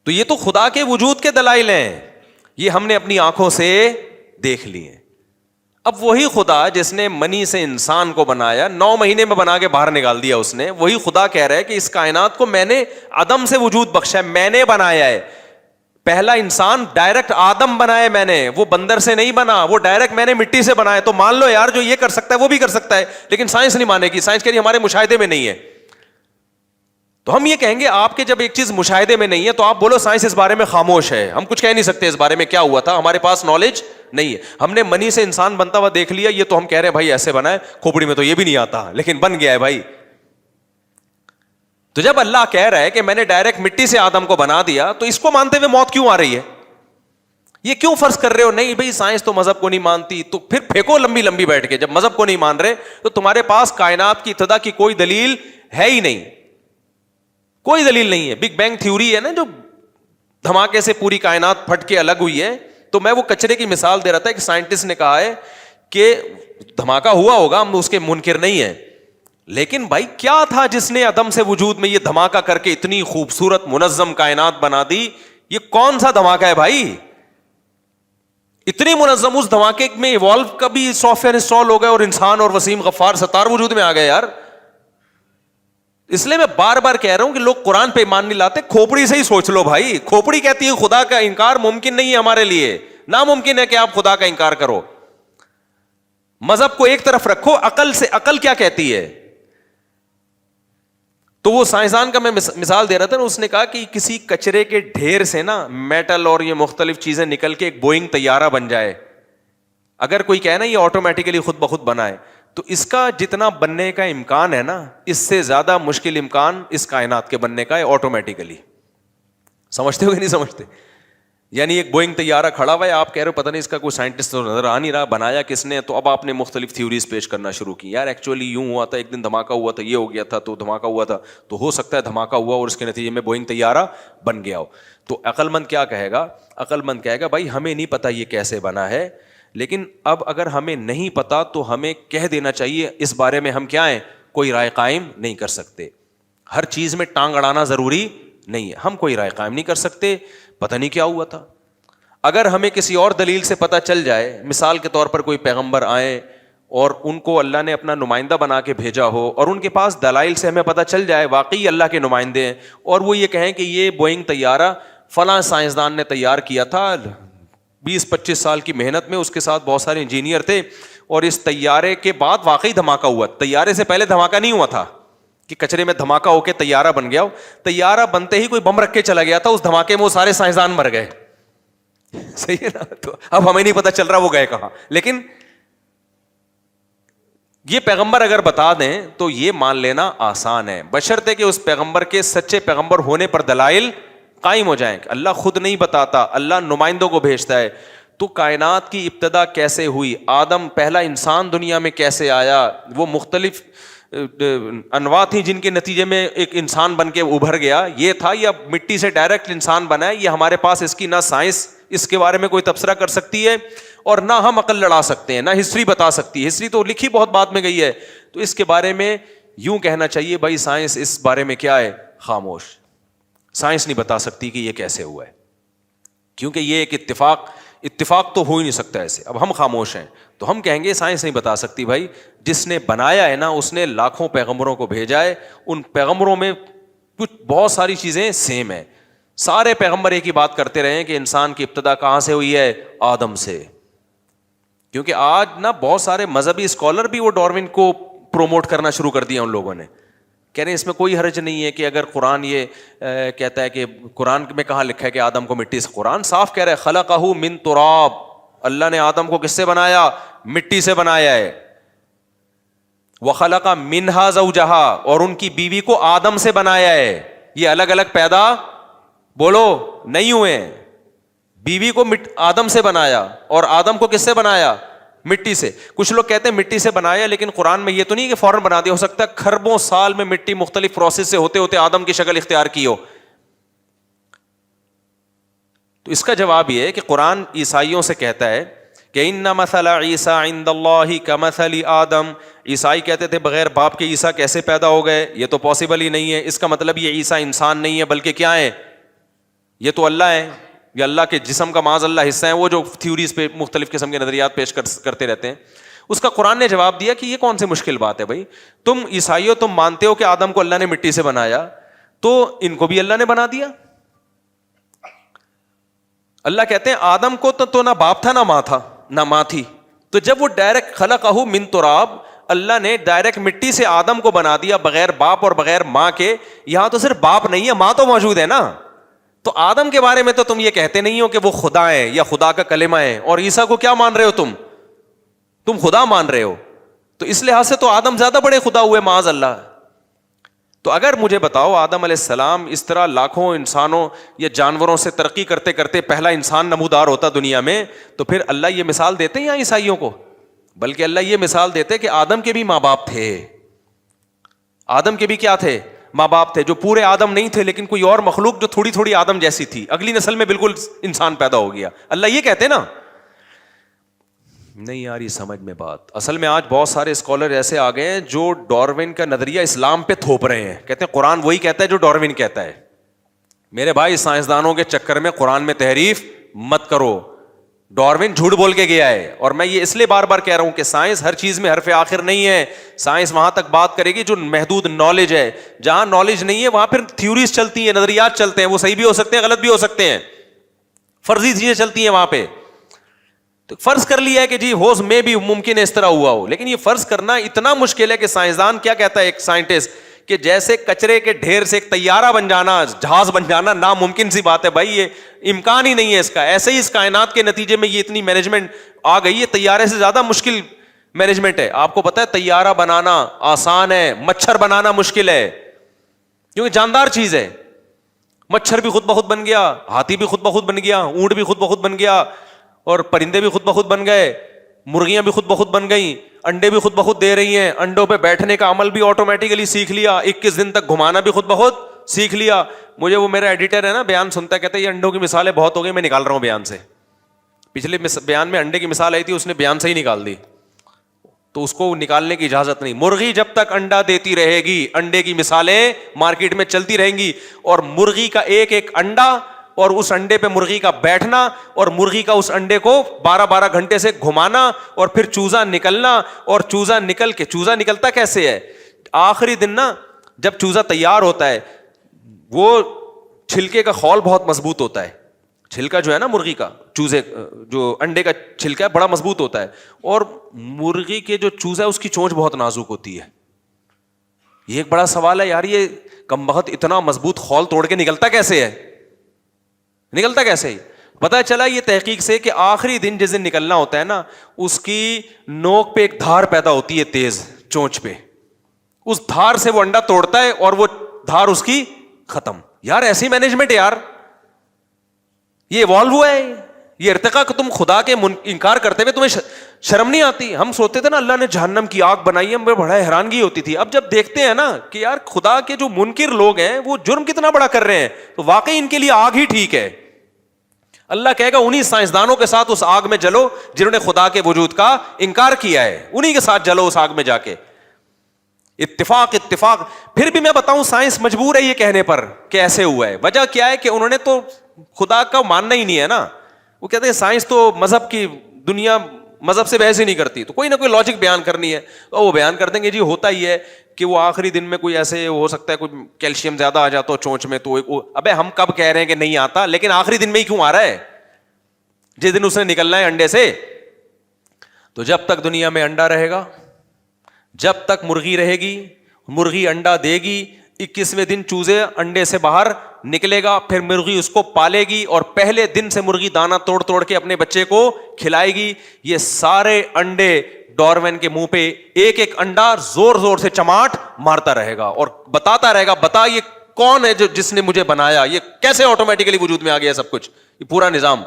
تو یہ تو خدا کے وجود کے دلائل ہیں, یہ ہم نے اپنی آنکھوں سے دیکھ لیے. اب وہی خدا جس نے منی سے انسان کو بنایا, 9 مہینے میں بنا کے باہر نکال دیا اس نے, وہی خدا کہہ رہا ہے کہ اس کائنات کو میں نے عدم سے وجود بخشا ہے, میں نے بنایا ہے. پہلا انسان ڈائریکٹ آدم بنا ہے میں نے, وہ بندر سے نہیں بنا, وہ ڈائریکٹ میں نے مٹی سے بنایا. تو مان لو یار جو یہ کر سکتا ہے وہ بھی کر سکتا ہے, لیکن سائنس نہیں مانے گی, سائنس کہہ رہی ہمارے مشاہدے میں نہیں ہے. تو ہم یہ کہیں گے آپ کے جب ایک چیز مشاہدے میں نہیں ہے تو آپ بولو سائنس اس بارے میں خاموش ہے, ہم کچھ کہہ نہیں سکتے اس بارے میں کیا ہوا تھا, ہمارے پاس نالج نہیں ہے. ہم نے منی سے انسان بنتا ہوا دیکھ لیا, یہ تو ہم کہہ رہے ہیں بھائی ایسے بنا ہے, کھوپڑی میں تو یہ بھی نہیں آتا لیکن بن گیا ہے بھائی. تو جب اللہ کہہ رہا ہے کہ میں نے ڈائریکٹ مٹی سے آدم کو بنا دیا, تو اس کو مانتے ہوئے موت کیوں آ رہی ہے؟ یہ کیوں فرض کر رہے ہو نہیں بھائی سائنس تو مذہب کو نہیں مانتی, تو پھر پھینکو لمبی لمبی بیٹھ کے. جب مذہب کو نہیں مان رہے تو تمہارے پاس کائنات کی ابتدا کی کوئی دلیل ہے ہی نہیں, کوئی دلیل نہیں ہے. بگ بینگ تھیوری ہے نا, جو دھماکے سے پوری کائنات پھٹ کے الگ ہوئی ہے, تو میں وہ کچرے کی مثال دے رہا تھا. ایک سائنٹسٹ نے کہا ہے کہ دھماکہ ہوا ہوگا, ہم اس کے منکر نہیں ہیں, لیکن بھائی کیا تھا جس نے عدم سے وجود میں یہ دھماکہ کر کے اتنی خوبصورت منظم کائنات بنا دی؟ یہ کون سا دھماکہ ہے بھائی؟ اتنی منظم, اس دھماکے میں ایوالو کا بھی سافٹ ویئر انسٹال ہو گئے اور انسان اور وسیم غفار ستار وجود میں آ گئے یار. اس لیے میں بار بار کہہ رہا ہوں کہ لوگ قرآن پہ ایمان نہیں لاتے, کھوپڑی سے ہی سوچ لو بھائی. کھوپڑی کہتی ہے خدا کا انکار ممکن نہیں ہے ہمارے لیے, ناممکن ہے کہ آپ خدا کا انکار کرو. مذہب کو ایک طرف رکھو, عقل سے, عقل کیا کہتی ہے؟ تو وہ سائنسدان کا میں مثال دے رہا تھا نا, اس نے کہا کہ کسی کچرے کے ڈھیر سے نا میٹل اور یہ مختلف چیزیں نکل کے ایک بوئنگ طیارہ بن جائے. اگر کوئی کہے نا یہ آٹومیٹیکلی خود بخود بنا ہے, تو اس کا جتنا بننے کا امکان ہے نا, اس سے زیادہ مشکل امکان اس کائنات کے بننے کا ہے آٹومیٹیکلی. سمجھتے ہو کہ نہیں سمجھتے؟ یعنی ایک بوئنگ طیارہ کھڑا ہوا ہے, آپ کہہ رہے ہو پتہ نہیں اس کا کوئی سائنٹسٹ تو نظر آ نہیں رہا, بنایا کس نے؟ تو اب آپ نے مختلف تھیوریز پیش کرنا شروع کی, یار ایکچولی یوں ہوا تھا, ایک دن دھماکہ ہوا تھا, یہ ہو گیا تھا, تو دھماکہ ہوا تھا, تو ہو سکتا ہے دھماکہ ہوا اور اس کے نتیجے میں بوئنگ طیارہ بن گیا ہو. تو عقل مند کیا کہے گا؟ عقل مند کہے گا بھائی ہمیں نہیں پتا یہ کیسے بنا ہے, لیکن اب اگر ہمیں نہیں پتا تو ہمیں کہہ دینا چاہیے اس بارے میں ہم کیا ہیں, کوئی رائے قائم نہیں کر سکتے. ہر چیز میں ٹانگ اڑانا ضروری نہیں ہے, ہم کوئی رائے قائم نہیں کر سکتے, پتہ نہیں کیا ہوا تھا. اگر ہمیں کسی اور دلیل سے پتہ چل جائے, مثال کے طور پر کوئی پیغمبر آئے اور ان کو اللہ نے اپنا نمائندہ بنا کے بھیجا ہو, اور ان کے پاس دلائل سے ہمیں پتہ چل جائے واقعی اللہ کے نمائندے ہیں, اور وہ یہ کہیں کہ یہ بوئنگ طیارہ فلاں سائنسدان نے تیار کیا تھا 20-25 سال کی محنت میں, اس کے ساتھ بہت سارے انجینئر تھے, اور اس طیارے کے بعد واقعی دھماکہ ہوا. طیارے سے پہلے دھماکہ نہیں ہوا تھا کہ کچرے میں دھماکہ ہو کے طیارہ بن گیا ہو, طیارہ بنتے ہی کوئی بم رکھ کے چلا گیا تھا, اس دھماکے میں وہ سارے سائنسدان مر گئے. صحیح ہے نا؟ تو اب ہمیں نہیں پتا چل رہا وہ گئے کہاں, لیکن یہ پیغمبر اگر بتا دیں تو یہ مان لینا آسان ہے, بشرطے کہ اس پیغمبر کے سچے پیغمبر ہونے پر دلائل قائم ہو جائیں. اللہ خود نہیں بتاتا, اللہ نمائندوں کو بھیجتا ہے. تو کائنات کی ابتدا کیسے ہوئی, آدم پہلا انسان دنیا میں کیسے آیا, وہ مختلف انواع تھی جن کے نتیجے میں ایک انسان بن کے ابھر گیا, یہ تھا, یا مٹی سے ڈائریکٹ انسان بنا ہے, یہ ہمارے پاس اس کی نہ سائنس اس کے بارے میں کوئی تبصرہ کر سکتی ہے, اور نہ ہم عقل لڑا سکتے ہیں, نہ ہسٹری بتا سکتی ہے. ہسٹری تو لکھی بہت بعد میں گئی ہے, تو اس کے بارے میں یوں کہنا چاہیے بھائی سائنس اس بارے میں کیا ہے, خاموش. سائنس نہیں بتا سکتی کہ یہ کیسے ہوا ہے, کیونکہ یہ ایک اتفاق تو ہو ہی نہیں سکتا ایسے. اب ہم خاموش ہیں تو ہم کہیں گے سائنس نہیں بتا سکتی. بھائی جس نے بنایا ہے نا, اس نے لاکھوں پیغمبروں کو بھیجا ہے, ان پیغمبروں میں کچھ بہت ساری چیزیں سیم ہیں. سارے پیغمبر ایک ہی بات کرتے رہے کہ انسان کی ابتدا کہاں سے ہوئی ہے, آدم سے. کیونکہ آج نا بہت سارے مذہبی اسکالر بھی وہ ڈارون کو پروموٹ کرنا شروع کر دیا ان لوگوں نے, کہہ رہے ہیں اس میں کوئی حرج نہیں ہے کہ اگر قرآن یہ کہتا ہے کہ قرآن میں کہاں لکھا ہے کہ آدم کو مٹی سے, قرآن صاف کہہ رہا ہے خلقہ من تراب, اللہ نے آدم کو کس سے بنایا, مٹی سے بنایا ہے. وخلق منہا زوجہا, اور ان کی بیوی کو آدم سے بنایا ہے. یہ الگ الگ پیدا بولو نہیں ہوئے, بیوی کو آدم سے بنایا, اور آدم کو کس سے بنایا, مٹی سے. کچھ لوگ کہتے ہیں مٹی سے بنایا, لیکن قرآن میں یہ تو نہیں کہ فوراً بنا دیا, ہو سکتا ہے کھربوں سال میں مٹی مختلف پروسیس سے ہوتے ہوتے آدم کی شکل اختیار کی ہو. تو اس کا جواب یہ ہے کہ قرآن عیسائیوں سے کہتا ہے کہ ان مثل عیسیٰ عند اللہ کمثل آدم. عیسائی کہتے تھے بغیر باپ کے عیسیٰ کیسے پیدا ہو گئے, یہ تو پاسبل ہی نہیں ہے. اس کا مطلب یہ عیسیٰ انسان نہیں ہے بلکہ کیا ہے, یہ تو اللہ ہے, یہ اللہ کے جسم کا معاذ اللہ حصہ ہیں, وہ جو تھیوریز پہ مختلف قسم کے نظریات پیش کرتے رہتے ہیں. اس کا قرآن نے جواب دیا کہ یہ کون سی مشکل بات ہے بھائی, تم عیسائیوں تم مانتے ہو کہ آدم کو اللہ نے مٹی سے بنایا, تو ان کو بھی اللہ نے بنا دیا. اللہ کہتے ہیں آدم کو تو نہ باپ تھا نہ ماں تھا نہ ماں تھی, تو جب وہ ڈائریکٹ خلقہ من تراب, اللہ نے ڈائریکٹ مٹی سے آدم کو بنا دیا بغیر باپ اور بغیر ماں کے. یہاں تو صرف باپ نہیں ہے, ماں تو موجود ہے نا. تو آدم کے بارے میں تو تم یہ کہتے نہیں ہو کہ وہ خدا ہے یا خدا کا کلمہ ہے, اور عیسیٰ کو کیا مان رہے ہو تم خدا مان رہے ہو. تو اس لحاظ سے تو آدم زیادہ بڑے خدا ہوئے معاذ اللہ. تو اگر مجھے بتاؤ آدم علیہ السلام اس طرح لاکھوں انسانوں یا جانوروں سے ترقی کرتے کرتے پہلا انسان نمودار ہوتا دنیا میں, تو پھر اللہ یہ مثال دیتے ہیں یا عیسائیوں کو, بلکہ اللہ یہ مثال دیتے کہ آدم کے بھی ماں باپ تھے. آدم کے بھی کیا تھے؟ ماں باپ تھے, جو پورے آدم نہیں تھے لیکن کوئی اور مخلوق جو تھوڑی تھوڑی آدم جیسی تھی, اگلی نسل میں بالکل انسان پیدا ہو گیا. اللہ یہ کہتے نا. نہیں یار یہ سمجھ میں بات. اصل میں آج بہت سارے اسکالر ایسے آ گئے ہیں جو ڈاروین کا نظریہ اسلام پہ تھوپ رہے ہیں, کہتے ہیں قرآن وہی کہتا ہے جو ڈاروین کہتا ہے. میرے بھائی سائنسدانوں کے چکر میں قرآن میں تحریف مت کرو. ڈاروین جھوٹ بول کے گیا ہے, اور میں یہ اس لیے بار بار کہہ رہا ہوں کہ سائنس ہر چیز میں حرف آخر نہیں ہے. سائنس وہاں تک بات کرے گی جو محدود نالج ہے. جہاں نالج نہیں ہے وہاں پھر تھیوریز چلتی ہیں, نظریات چلتے ہیں, وہ صحیح بھی ہو سکتے ہیں غلط بھی ہو سکتے ہیں, فرضی چیزیں چلتی ہیں وہاں پہ. تو فرض کر لیا ہے کہ جی ہوز میں بھی ممکن ہے اس طرح ہوا ہو, لیکن یہ فرض کرنا اتنا مشکل ہے کہ سائنسدان کیا کہتا ہے ایک سائنٹسٹ, کہ جیسے کچرے کے ڈھیر سے ایک طیارہ بن جانا, جہاز بن جانا ناممکن سی بات ہے بھائی, یہ امکان ہی نہیں ہے اس کا. ایسے ہی اس کائنات کے نتیجے میں یہ اتنی مینجمنٹ آ گئی ہے, طیارے سے زیادہ مشکل مینجمنٹ ہے. آپ کو پتا ہے طیارہ بنانا آسان ہے, مچھر بنانا مشکل ہے, کیونکہ جاندار چیز ہے. مچھر بھی خود بخود بن گیا, ہاتھی بھی خود بخود بن گیا, اونٹ بھی خود بخود بن گیا, اور پرندے بھی خود بخود بن گئے, مرغیاں بھی خود بخود بن گئیں, انڈے بھی خود بخود دے رہی ہیں, انڈوں پہ بیٹھنے کا عمل بھی آٹومیٹیکلی سیکھ لیا, 21 دن تک گھمانا بھی خود بخود سیکھ لیا. مجھے وہ میرا ایڈیٹر ہے نا بیان سنتا ہے, کہتا ہے یہ انڈوں کی مثالیں بہت ہو گئی, میں نکال رہا ہوں بیان سے. پچھلے بیان میں انڈے کی مثال آئی تھی, اس نے بیان سے ہی نکال دی, تو اس کو نکالنے کی اجازت نہیں. مرغی جب تک انڈا دیتی رہے گی انڈے کی مثالیں مارکیٹ میں چلتی رہیں گی, اور مرغی کا ایک ایک انڈا اور اس انڈے پہ مرغی کا بیٹھنا, اور مرغی کا اس انڈے کو 12 گھنٹے سے گھمانا, اور پھر چوزا نکلنا, اور چوزا نکل کے, چوزا نکلتا کیسے ہے آخری دن نا, جب چوزا تیار ہوتا ہے وہ چھلکے کا خول بہت مضبوط ہوتا ہے, چھلکا جو ہے نا مرغی کا, چوزے جو انڈے کا چھلکا ہے بڑا مضبوط ہوتا ہے, اور مرغی کے جو چوزا ہے اس کی چونچ بہت نازک ہوتی ہے. یہ ایک بڑا سوال ہے یار, یہ کمبخت اتنا مضبوط خول توڑ کے نکلتا کیسے ہے, نکلتا کیسے ہی؟ پتا چلا یہ تحقیق سے کہ آخری دن جس دن نکلنا ہوتا ہے نا, اس کی نوک پہ ایک دھار پیدا ہوتی ہے تیز چونچ پہ, اس دھار سے وہ انڈا توڑتا ہے اور وہ دھار اس کی ختم. یار ایسی مینجمنٹ یار, یہ ایوالو ہوا ہے, یہ ارتقا کہ تم خدا کے انکار کرتے ہوئے تمہیں شرم نہیں آتی. ہم سوچتے تھے نا اللہ نے جہنم کی آگ بنائی ہے, ہمیں بڑا حیرانگی ہوتی تھی. اب جب دیکھتے ہیں نا کہ یار خدا کے جو منکر لوگ ہیں وہ جرم کتنا بڑا کر رہے ہیں, تو واقعی ان کے لیے آگ ہی ٹھیک ہے. اللہ کہے گا انہی سائنسدانوں کے ساتھ اس آگ میں جلو جنہوں نے خدا کے وجود کا انکار کیا ہے, انہی کے ساتھ جلو اس آگ میں جا کے. اتفاق. پھر بھی میں بتاؤں سائنس مجبور ہے یہ کہنے پر کہ ایسے ہوا ہے. وجہ کیا ہے کہ انہوں نے تو خدا کا ماننا ہی نہیں ہے نا. وہ کہتے ہیں سائنس تو مذہب کی دنیا مذہب سے بحث ہی نہیں کرتی, تو کوئی نہ کوئی لاجک بیان کرنی ہے, تو وہ بیان کر دیں گے جی ہوتا ہی ہے کہ وہ آخری دن میں کوئی ایسے ہو سکتا ہے کوئی کیلشیم زیادہ آ جاتا ہو چونچ میں, تو ابے ہم کب کہہ رہے ہیں کہ نہیں آتا, لیکن آخری دن میں ہی کیوں آ رہا ہے, جس دن اس نے نکلنا ہے انڈے سے. تو جب تک دنیا میں انڈا رہے گا, جب تک مرغی رہے گی, مرغی انڈا دے گی, 21ویں دن چوزے انڈے سے باہر نکلے گا, پھر مرغی اس کو پالے گی, اور پہلے دن سے مرغی دانہ توڑ توڑ کے اپنے بچے کو کھلائے گی. یہ سارے انڈے ڈاروین کے منہ پہ ایک ایک انڈا زور زور سے چماٹ مارتا رہے گا, اور بتاتا رہے گا بتا یہ کون ہے جس نے مجھے بنایا, یہ کیسے آٹومیٹکلی وجود میں آ گیا سب کچھ, یہ پورا نظام.